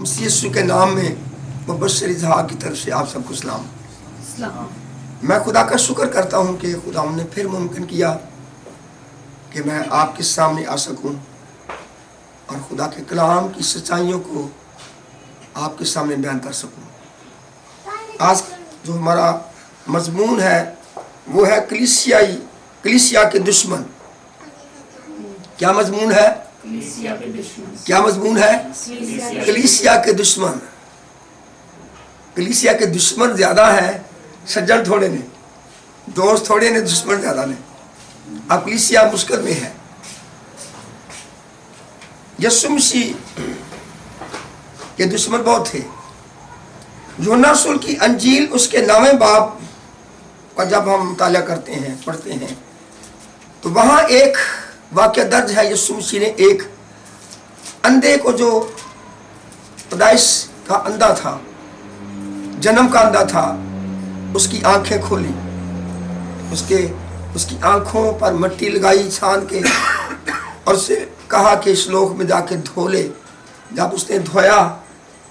مسیح یسوع کے نام میں مبشر اظہار کی طرف سے آپ سب کو سلام۔ میں خدا کا شکر کرتا ہوں کہ خدا نے پھر ممکن کیا کہ میں آپ کے سامنے آ سکوں اور خدا کے کلام کی سچائیوں کو آپ کے سامنے بیان کر سکوں۔ آج جو ہمارا مضمون ہے وہ ہے کلیسیا کے دشمن۔ کیا مضمون ہے؟ کیا مضمون ہے؟ کلیسیا کے دشمن۔ کلیسیا کے دشمن زیادہ ہیں، سجن تھوڑے نے، دوست تھوڑے نے، دشمن زیادہ نے۔ اب کلیسیا مشکل میں ہے۔ یسوع مسیح کے دشمن بہت تھے۔ یوحنا رسول کی انجیل اس کے 9ویں باب کا جب ہم مطالعہ کرتے ہیں، پڑھتے ہیں، تو وہاں ایک واقعہ درج ہے۔ یسوع مسیح نے ایک اندھے کو، جو پیدائش کا اندھا تھا، جنم کا اندھا تھا، اس کی آنکھیں کھولی، اس کی آنکھوں پر مٹی لگائی چھان کے، اور اسے کہا کہ اس لوک میں جا کے دھو لے۔ جب اس نے دھویا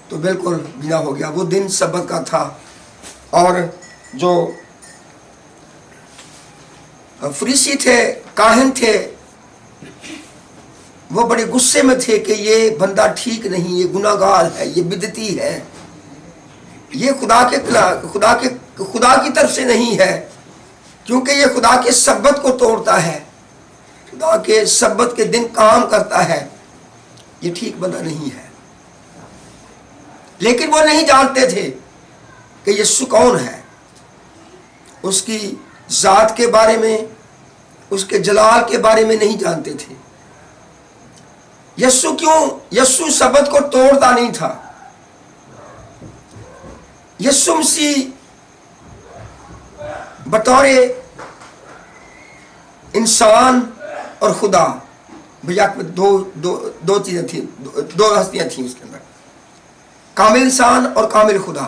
تو بالکل بینا ہو گیا۔ وہ دن سبت کا تھا، اور جو فریسی تھے، کاہن تھے، وہ بڑے غصے میں تھے کہ یہ بندہ ٹھیک نہیں، یہ گناہ گار ہے، یہ بدعتی ہے، یہ خدا کی طرف سے نہیں ہے، کیونکہ یہ خدا کے سبت کو توڑتا ہے، خدا کے سبت کے دن کام کرتا ہے، یہ ٹھیک بندہ نہیں ہے۔ لیکن وہ نہیں جانتے تھے کہ یسوع کون ہے۔ اس کی ذات کے بارے میں، اس کے جلال کے بارے میں نہیں جانتے تھے۔ یسوع سبت کو توڑتا نہیں تھا۔ یسوع مسیح بطور انسان اور خدا، بھیا دو چیزیں تھیں، دو ہستیاں تھیں اس کے اندر، کامل انسان اور کامل خدا۔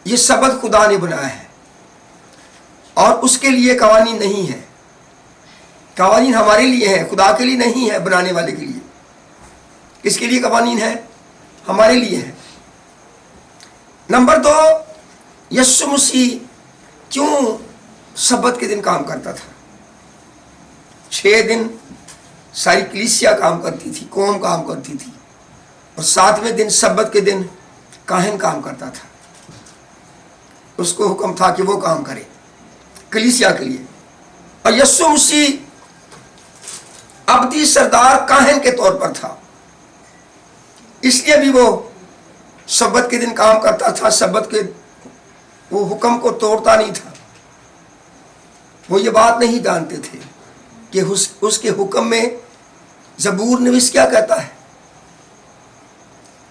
یہ سبت خدا نے بنایا ہے، اور اس کے لیے قوانین نہیں ہے۔ قوانین ہمارے لیے ہیں، خدا کے لیے نہیں ہے، بنانے والے کے لیے۔ کس کے لیے قوانین ہے؟ ہمارے لیے ہے۔ نمبر 2، یسوع مسیح کیوں سبت کے دن کام کرتا تھا؟ 6 دن ساری کلیسیا کام کرتی تھی، قوم کام کرتی تھی، اور 7ویں دن سبت کے دن کاہن کام کرتا تھا۔ اس کو حکم تھا کہ وہ کام کرے کلیسیا کے لیے۔ اور یسوع مسیح ابدی سردار کاہن کے طور پر تھا، اس لیے بھی وہ سبت کے دن کام کرتا تھا، سبت کے وہ حکم کو توڑتا نہیں تھا۔ وہ یہ بات نہیں جانتے تھے کہ اس کے حکم میں زبور نویس کیا کہتا ہے،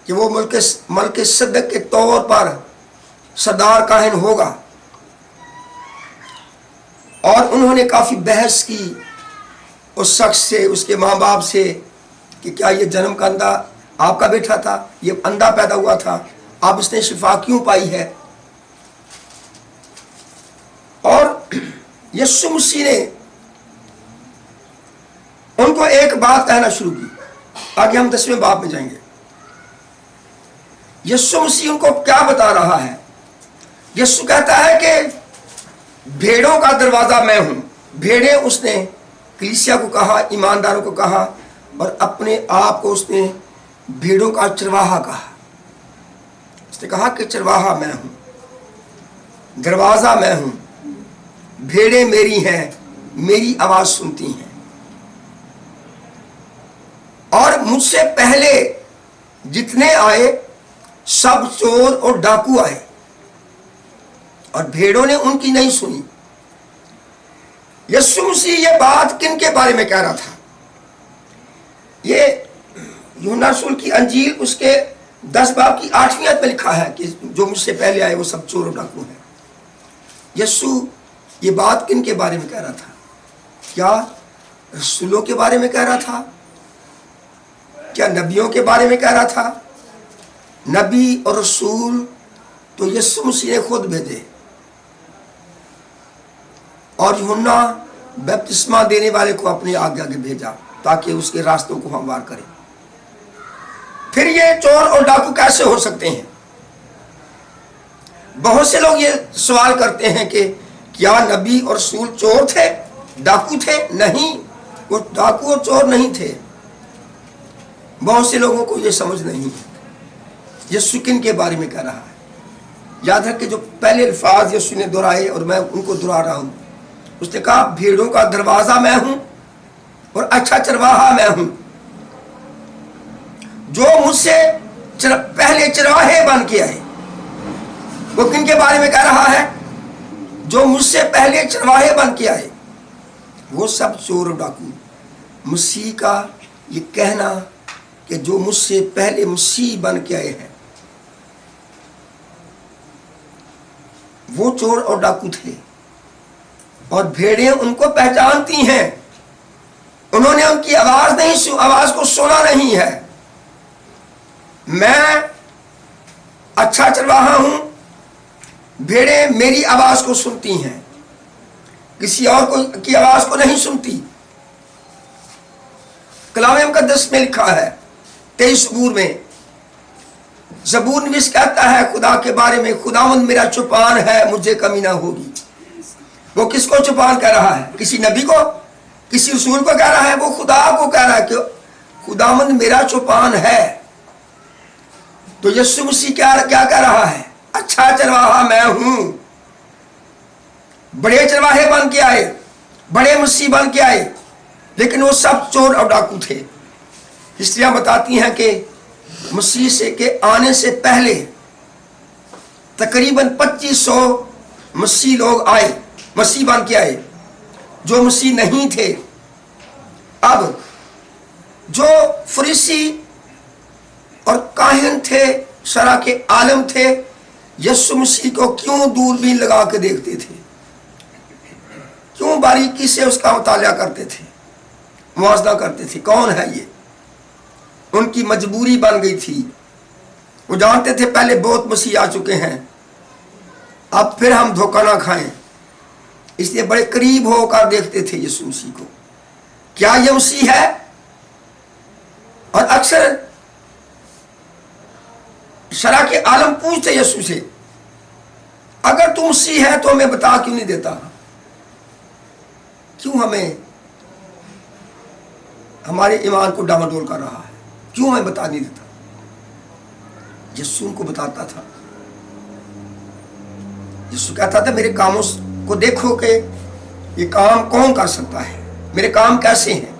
کہ وہ ملک صدق کے طور پر سردار کاہن ہوگا۔ اور انہوں نے کافی بحث کی اس شخص سے، اس کے ماں باپ سے، کہ کیا یہ جنم کا اندھا آپ کا بیٹا تھا؟ یہ اندھا پیدا ہوا تھا، آپ اس نے شفا کیوں پائی ہے؟ اور یسوع مسیح نے ان کو ایک بات کہنا شروع کی۔ آگے ہم 10ویں باب میں جائیں گے۔ یسوع مسیح ان کو کیا بتا رہا ہے؟ یسوع کہتا ہے کہ بھیڑوں کا دروازہ میں ہوں۔ بھیڑیں اس نے کلیسیا کو کہا، ایمانداروں کو کہا، اور اپنے آپ کو اس نے بھیڑوں کا چرواہا کہا۔ اس نے کہا کہ چرواہا میں ہوں، دروازہ میں ہوں، بھیڑیں میری ہیں، میری آواز سنتی ہیں۔ اور مجھ سے پہلے جتنے آئے سب چور اور ڈاکو آئے، اور بھیڑوں نے ان کی نہیں سنی۔ یسوع مسیح یہ بات کن کے بارے میں کہہ رہا تھا؟ یہ یوحنا رسول کی انجیل اس کے 10 باب کی 8ویں آیت میں لکھا ہے کہ جو مجھ سے پہلے آئے وہ سب چور اور ڈاکو ہیں۔ یسوع یہ بات کن کے بارے میں کہہ رہا تھا؟ کیا رسولوں کے بارے میں کہہ رہا تھا؟ کیا نبیوں کے بارے میں کہہ رہا تھا؟ نبی اور رسول تو یسوع مسیح نے خود بھیجے، اور یوحنا بپتسمہ دینے والے کو اپنے آگے آگے بھیجا تاکہ اس کے راستوں کو ہموار کرے۔ پھر یہ چور اور ڈاکو کیسے ہو سکتے ہیں؟ بہت سے لوگ یہ سوال کرتے ہیں کہ کیا نبی اور رسول چور تھے، ڈاکو تھے؟ نہیں، وہ ڈاکو اور چور نہیں تھے۔ بہت سے لوگوں کو یہ سمجھ نہیں ہے۔ یسوع کن کے بارے میں کہہ رہا ہے؟ یاد رکھ کہ جو پہلے الفاظ یسوع نے دہرائے اور میں ان کو دہرا رہا ہوں، اس نے کہا بھیڑوں کا دروازہ میں ہوں اور اچھا چرواہا میں ہوں۔ جو مجھ سے پہلے چرواہے بن کے آئے، وہ کن کے بارے میں کہہ رہا ہے؟ جو مجھ سے پہلے چرواہے بن کے آئے وہ سب چور و ڈاکو۔ مسیح کا یہ کہنا کہ جو مجھ سے پہلے مسیح بن کے آئے ہیں وہ چور اور ڈاکو تھے، اور بھیڑیں ان کو پہچانتی ہیں۔ انہوں نے ان کی آواز کو سنا نہیں ہے۔ میں اچھا چرواہا ہوں، بھیڑیں میری آواز کو سنتی ہیں، کسی اور کی آواز کو نہیں سنتی۔ کلام مقدس میں لکھا ہے 23 زبور میں، زبور نویس کہتا ہے خدا کے بارے میں، خداوند میرا چوپان ہے، مجھے کمی نہ ہوگی۔ وہ کس کو چوپان کہہ رہا ہے؟ کسی نبی کو، کسی رسول کو کہہ رہا ہے؟ وہ خدا کو کہہ رہا ہے کہ خداوند میرا چوپان ہے۔ تو یسوع مسیح کیا کہہ رہا ہے؟ اچھا چرواہا میں ہوں۔ بڑے چرواہے بن کے آئے، بڑے مسیح بن کے آئے، لیکن وہ سب چور اور ڈاکو تھے۔ ہسٹریاں بتاتی ہیں کہ مسیح سے کے آنے سے پہلے تقریباً 2500 مسیح لوگ آئے، مسیح بن کے آئے جو مسیح نہیں تھے۔ اب جو فریسی اور کاہن تھے، شرع کے عالم تھے، یسوع مسیح کو کیوں دوربین لگا کے دیکھتے تھے؟ کیوں باریکی سے اس کا مطالعہ کرتے تھے، موازنہ کرتے تھے؟ کون ہے یہ؟ ان کی مجبوری بن گئی تھی۔ وہ جانتے تھے پہلے بہت مسیح آ چکے ہیں، اب پھر ہم دھوکہ نہ کھائیں، اس لیے بڑے قریب ہو کر دیکھتے تھے یسوع مسیح کو، کیا یہ مسیح ہے؟ اور اکثر شرع کے عالم پوچھتے یسوع سے، اگر تم مسیح ہے تو ہمیں بتا کیوں نہیں دیتا؟ کیوں ہمیں ہمارے ایمان کو ڈاماڈول کر رہا ہے؟ کیوں ہمیں بتا نہیں دیتا؟ یسوع کو بتاتا تھا۔ یسوع کہتا تھا میرے کاموں کو دیکھو کہ یہ کام کون کر سکتا ہے، میرے کام کیسے ہیں۔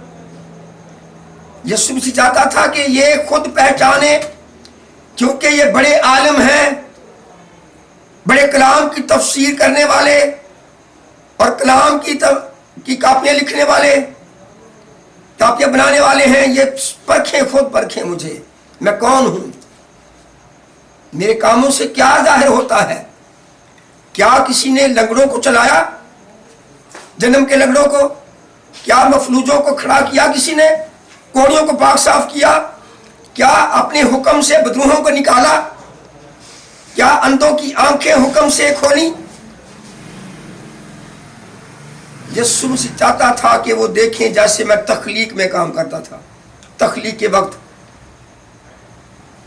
یسوع مسیح چاہتا تھا کہ یہ خود پہچانے، کیونکہ یہ بڑے عالم ہیں، بڑے کلام کی تفسیر کرنے والے اور کلام کی کاپیاں لکھنے والے، کاپیاں بنانے والے ہیں۔ یہ پرکھیں، خود پرکھیں مجھے، میں کون ہوں، میرے کاموں سے کیا ظاہر ہوتا ہے۔ کیا کسی نے لنگڑوں کو چلایا، جنم کے لنگڑوں کو؟ کیا مفلوجوں کو کھڑا کیا کسی نے؟ کوڑیوں کو پاک صاف کیا؟ کیا اپنے حکم سے بدروہوں کو نکالا؟ کیا اندھوں کی آنکھیں حکم سے کھولی؟ یسوع مسیح چاہتا تھا کہ وہ دیکھیں جیسے میں تخلیق میں کام کرتا تھا۔ تخلیق کے وقت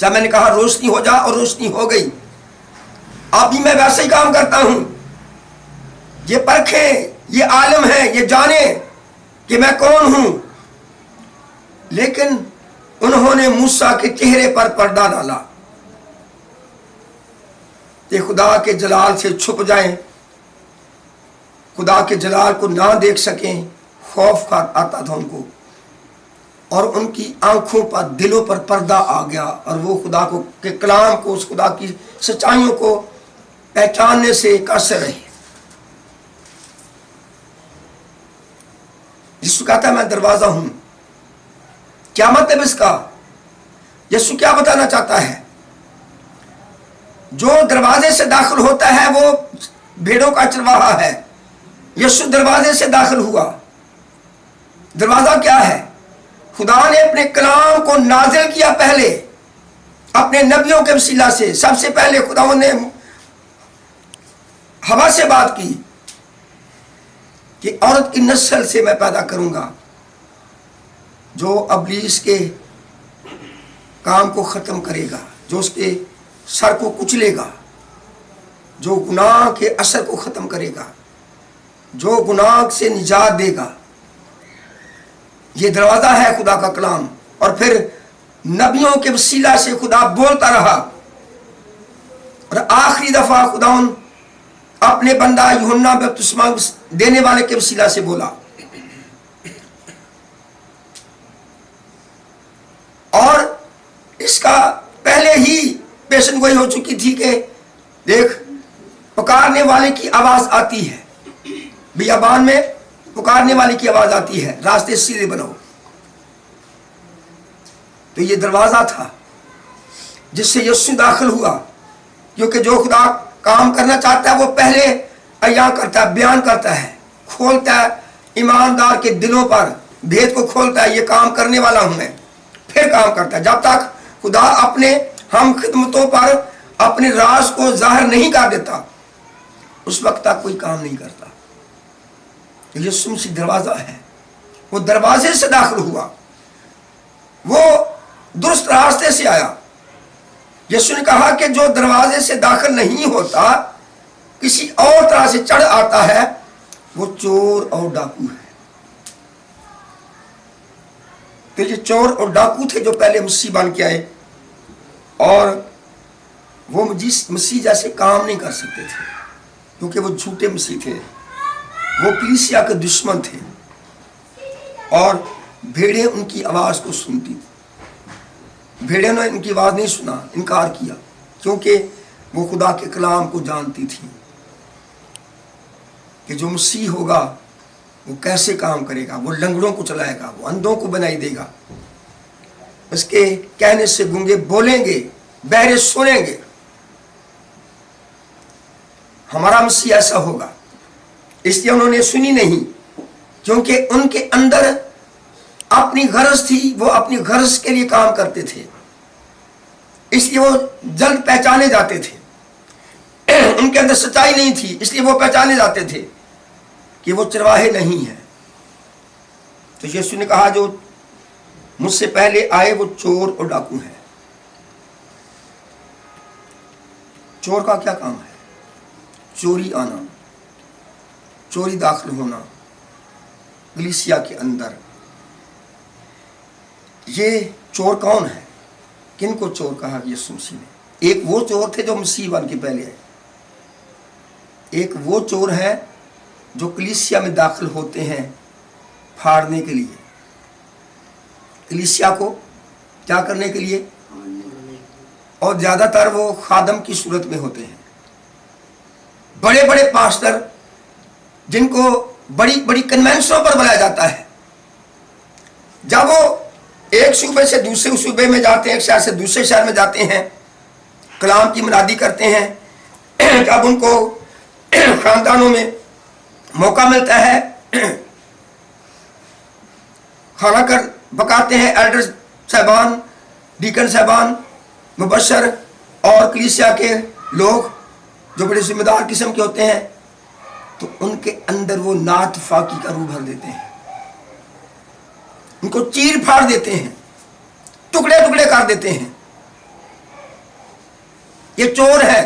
جب میں نے کہا روشنی ہو جا، اور روشنی ہو گئی، اب بھی میں ویسے ہی کام کرتا ہوں۔ یہ پرکھیں، یہ عالم ہے، یہ جانے کہ میں کون ہوں۔ لیکن انہوں نے موسیٰ کے چہرے پر پردہ ڈالا کہ خدا کے جلال سے چھپ جائیں، خدا کے جلال کو نہ دیکھ سکیں۔ خوف آتا تھا ان کو، اور ان کی آنکھوں پر، دلوں پر پردہ آ گیا، اور وہ خدا کو کے کلام کو، اس خدا کی سچائیوں کو پہچاننے سے قاصر رہے۔ یسوع کہتا ہے میں دروازہ ہوں۔ کیا مطلب اس کا؟ یسوع کیا بتانا چاہتا ہے؟ جو دروازے سے داخل ہوتا ہے وہ بھیڑوں کا چرواہا ہے۔ یسوع دروازے سے داخل ہوا۔ دروازہ کیا ہے؟ خدا نے اپنے کلام کو نازل کیا پہلے اپنے نبیوں کے وسیلہ سے۔ سب سے پہلے خداوند نے ہوا سے بات کی کہ عورت کی نسل سے میں پیدا کروں گا جو ابلیس کے کام کو ختم کرے گا، جو اس کے سر کو کچلے گا، جو گناہ کے اثر کو ختم کرے گا، جو گناہ سے نجات دے گا. یہ دروازہ ہے خدا کا کلام. اور پھر نبیوں کے وسیلہ سے خدا بولتا رہا، اور آخری دفعہ خدا اپنے بندہ یوحنا بپتسمہ دینے والے کے وسیلہ سے بولا. اور اس کا پہلے ہی پیشن گوئی ہو چکی تھی کہ دیکھ پکارنے والے کی آواز آتی ہے، بیابان میں پکارنے والے کی آواز آتی ہے، راستے سیدھے بناؤ. تو یہ دروازہ تھا جس سے یسوع داخل ہوا، کیونکہ جو خدا کام کرنا چاہتا ہے وہ پہلے عیاں کرتا ہے، بیان کرتا ہے، کھولتا ہے ایماندار کے دلوں پر بھید کو کھولتا ہے. یہ کام کرنے والا ہوں میں، پھر کام کرتا ہے. جب تک خدا اپنے ہم خدمتوں پر اپنے راز کو ظاہر نہیں کر دیتا اس وقت تک کوئی کام نہیں کرتا. یسوع مسیح دروازہ ہے، وہ دروازے سے داخل ہوا، وہ درست راستے سے آیا. یسوع نے کہا کہ جو دروازے سے داخل نہیں ہوتا کسی اور طرح سے چڑھ آتا ہے وہ چور اور ڈاکو ہے. تو یہ چور اور ڈاکو تھے جو پہلے مسیح بن کے آئے، اور وہ مسیح جیسے کام نہیں کر سکتے تھے کیونکہ وہ جھوٹے مسیح تھے، وہ کلیسیا کے دشمن تھے، اور بھیڑیں ان کی آواز کو سنتی تھی. بھیڑیں نے ان کی آواز نہیں سنا، انکار کیا، کیونکہ وہ خدا کے کلام کو جانتی تھی کہ جو مسیح ہوگا وہ کیسے کام کرے گا. وہ لنگڑوں کو چلائے گا، وہ اندھوں کو بنائی دے گا، اس کے کہنے سے گونگے بولیں گے، بہرے سنیں گے. ہمارا مسیح ایسا ہوگا. اس لیے انہوں نے سنی نہیں، کیونکہ ان کے اندر اپنی غرض تھی، وہ اپنی غرض کے لیے کام کرتے تھے، اس لیے وہ جلد پہچانے جاتے تھے. ان کے اندر سچائی نہیں تھی، اس لیے وہ پہچانے جاتے تھے کہ وہ چرواہے نہیں ہیں. تو یسوع نے کہا جو مجھ سے پہلے آئے وہ چور اور ڈاکو ہیں. چور کا کیا کام ہے؟ چوری آنا، چوری داخل ہونا کلیسیا کے اندر. یہ چور کون ہے؟ کن کو چور کہا یسوع مسیح نے؟ ایک وہ چور تھے جو مسیح بن کے پہلے آئے، ایک وہ چور ہے جو کلیسیا میں داخل ہوتے ہیں پھاڑنے کے لیے، کلیسیا کو کیا کرنے کے لیے، اور زیادہ تر وہ خادم کی صورت میں ہوتے ہیں. بڑے بڑے پاسٹر جن کو بڑی بڑی کنونشنوں پر بلایا جاتا ہے، جب وہ ایک صوبے سے دوسرے صوبے میں جاتے ہیں، ایک شہر سے دوسرے شہر میں جاتے ہیں، کلام کی منادی کرتے ہیں، جب ان کو خاندانوں میں موقع ملتا ہے کھانا پکاتے ہیں، ایلڈر صاحبان، ڈیکن صاحبان، مبشر اور کلیسیا کے لوگ جو بڑے ذمہ دار قسم کے ہوتے ہیں، تو ان کے اندر وہ نعت فاقی کا روح بھر دیتے ہیں، ان کو چیر پھاڑ دیتے ہیں، ٹکڑے ٹکڑے کر دیتے ہیں. یہ چور ہے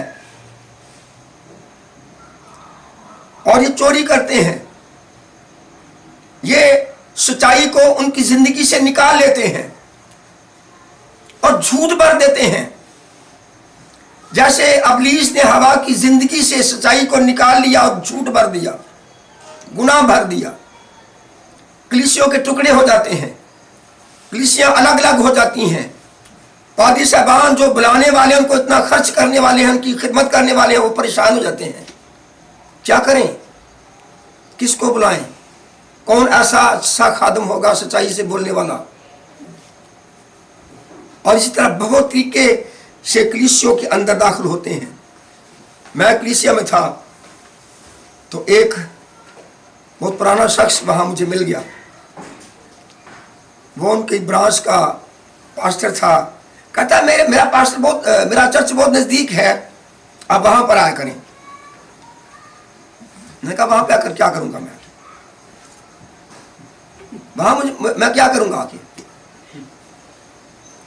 اور یہ چوری کرتے ہیں، یہ سچائی کو ان کی زندگی سے نکال لیتے ہیں اور جھوٹ بھر دیتے ہیں. جیسے ابلیس نے ہوا کی زندگی سے سچائی کو نکال لیا اور جھوٹ بھر دیا، گناہ بھر دیا، کلیسیوں کے ٹکڑے ہو جاتے ہیں، کلیسیاں الگ الگ ہو جاتی ہیں. پادری صاحبان جو بلانے والے ہیں، ان کو اتنا خرچ کرنے والے ہیں، ان کی خدمت کرنے والے ہیں، وہ پریشان ہو جاتے ہیں. کیا کریں، کس کو بلائیں، کون ایسا اچھا خادم ہوگا سچائی سے بولنے والا. اور اسی طرح بہت طریقے سے کلیسیوں کے اندر داخل ہوتے ہیں. میں کلیسیا میں تھا تو ایک بہت پرانا شخص وہاں مجھے مل گیا، وہ ان کی برانچ کا پاسٹر تھا. کہتا ہے میرا پاسٹر میرا چرچ بہت نزدیک ہے، آپ وہاں پر آیا کریں. میں نے کہا وہاں پہ آ کر کیا کروں گا، میں وہاں میں کیا کروں گا آ کے.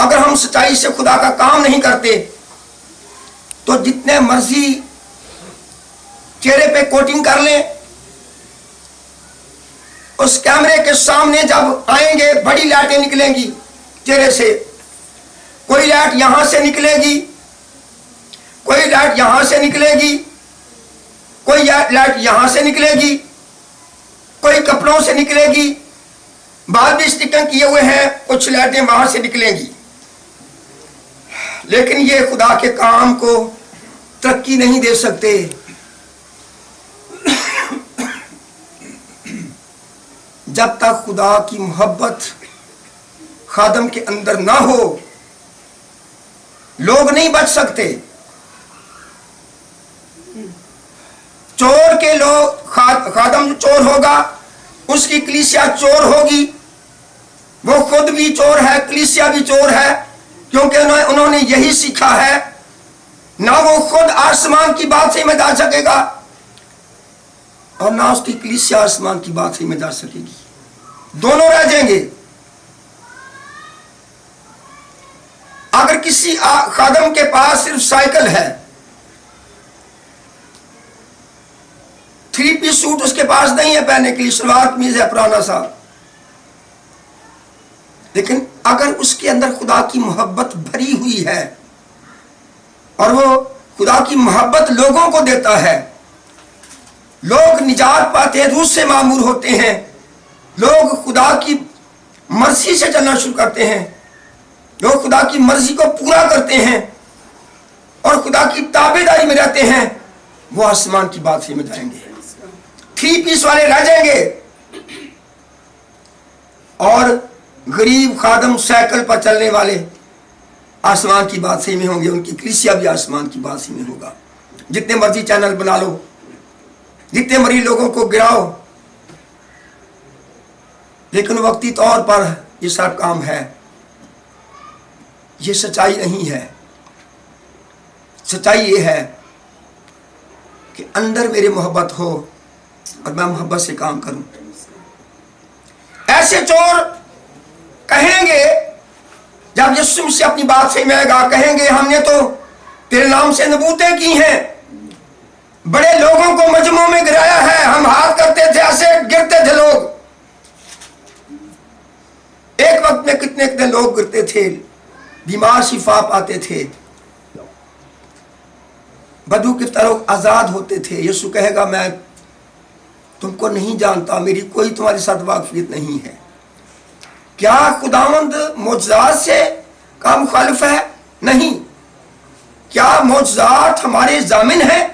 اگر ہم سچائی سے خدا کا کام نہیں کرتے تو جتنے مرضی چہرے پہ کوٹنگ کر لیں، اس کیمرے کے سامنے جب آئیں گے بڑی لائٹیں نکلیں گی چہرے سے، کوئی لائٹ یہاں سے نکلے گی، کوئی لائٹ یہاں سے نکلے گی، کوئی لائٹ یہاں سے نکلے گی، کوئی کپڑوں سے نکلے گی، بعد بھی اسٹیکن کیے ہوئے ہیں، کچھ لائٹیں وہاں سے نکلیں گی، لیکن یہ خدا کے کام کو ترقی نہیں دے سکتے۔ جب تک خدا کی محبت خادم کے اندر نہ ہو لوگ نہیں بچ سکتے۔ چور کے لوگ، خادم جو چور ہوگا اس کی کلیسیا چور ہوگی، وہ خود بھی چور ہے، کلیسیا بھی چور ہے، کیونکہ انہوں نے یہی سیکھا ہے۔ نہ وہ خود آسمان کی بات سے میں جا سکے گا اور نہ اس کی کلیسیا آسمان کی بات سے میں جا سکے گی، دونوں رہ جائیں گے۔ اگر کسی خادم کے پاس صرف سائیکل ہے، 3 پیس سوٹ اس کے پاس نہیں ہے پہننے کے لیے، شلوار قمیض ہے پرانا سا، لیکن اگر اس کے اندر خدا کی محبت بھری ہوئی ہے اور وہ خدا کی محبت لوگوں کو دیتا ہے، لوگ نجات پاتے ہیں، روح سے معمور ہوتے ہیں، لوگ خدا کی مرضی سے چلنا شروع کرتے ہیں، لوگ خدا کی مرضی کو پورا کرتے ہیں اور خدا کی تابعداری میں رہتے ہیں، وہ آسمان کی بادشاہی میں جائیں گے۔ 3 پیس والے رہ جائیں گے اور غریب خادم سائیکل پر چلنے والے آسمان کی بادشاہی میں ہوں گے، ان کی کلیسیا بھی آسمان کی بادشاہی میں ہوگا۔ جتنے مرضی چینل بنا لو، جتنے مرضی لوگوں کو گراؤ، لیکن وقتی طور پر یہ سب کام ہے، یہ سچائی نہیں ہے۔ سچائی یہ ہے کہ اندر میرے محبت ہو اور میں محبت سے کام کروں۔ ایسے چور کہیں گے جب یسوع سے اپنی بات سے میں گا، کہیں گے ہم نے تو تیرے نام سے نبوتیں کی ہیں، بڑے لوگوں کو مجمعوں میں گرایا ہے، ہم ہاتھ کرتے تھے ایسے گرتے تھے لوگ، ایک وقت میں کتنے کتنے لوگ گرتے تھے، بیمار شفا پاتے تھے، بدو گرفتار لوگ آزاد ہوتے تھے۔ یسوع کہے گا میں تم کو نہیں جانتا، میری کوئی تمہارے ساتھ واقفیت نہیں ہے۔ کیا خداوند معجزات سے کا مخالف ہے؟ نہیں۔ کیا معجزات ہمارے ضامن ہیں؟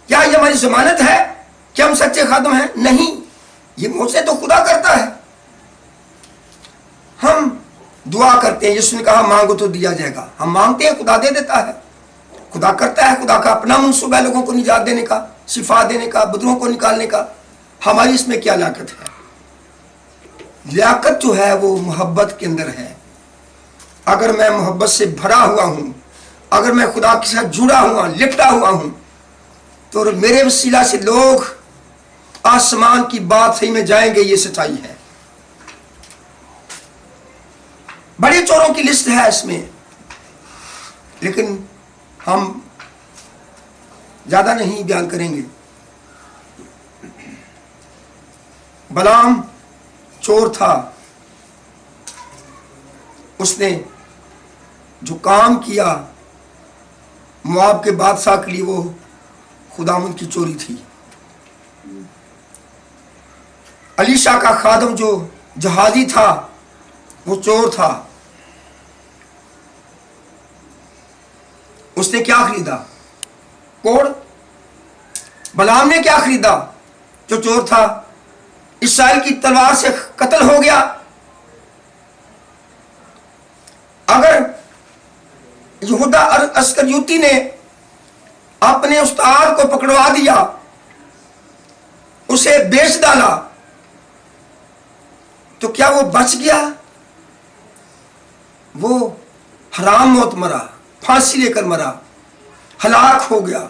کیا یہ ہماری ضمانت ہے کہ ہم سچے خادم ہیں؟ نہیں، یہ معجزے تو خدا کرتا ہے، ہم دعا کرتے ہیں۔ یسوع نے کہا مانگو تو دیا جائے گا، ہم مانگتے ہیں خدا دے دیتا ہے، خدا کرتا ہے، خدا کا اپنا منصوبہ ہے لوگوں کو نجات دینے کا، شفا دینے کا، بدروں کو نکالنے کا۔ ہماری اس میں کیا لیاقت ہے؟ لیاقت جو ہے وہ محبت کے اندر ہے۔ اگر میں محبت سے بھرا ہوا ہوں، اگر میں خدا کے ساتھ جڑا ہوا، لپٹا ہوا ہوں، تو میرے وسیلہ سے لوگ آسمان کی بات صحیح میں جائیں گے۔ یہ سچائی ہے۔ بڑے چوروں کی لسٹ ہے اس میں، لیکن ہم زیادہ نہیں بیان کریں گے۔ بلعام چور تھا، اس نے جو کام کیا مواب کے بادشاہ کے لیے وہ خداوند کی چوری تھی۔ الیشا کا خادم جو جہازی تھا وہ چور تھا، اس نے کیا خریدا؟ کوڑ۔ بلعام نے کیا خریدا؟ جو چور تھا، اسرائیل کی تلوار سے قتل ہو گیا۔ اگر یہودا اسکریوتی نے اپنے استاد کو پکڑوا دیا، اسے بیچ ڈالا، تو کیا وہ بچ گیا؟ وہ حرام موت مرا، پھانسی لے کر مرا، ہلاک ہو گیا۔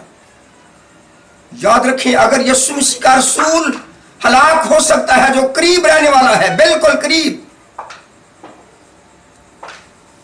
یاد رکھیں، اگر یسوع مسیح کا رسول ہلاک ہو سکتا ہے جو قریب رہنے والا ہے، بالکل قریب،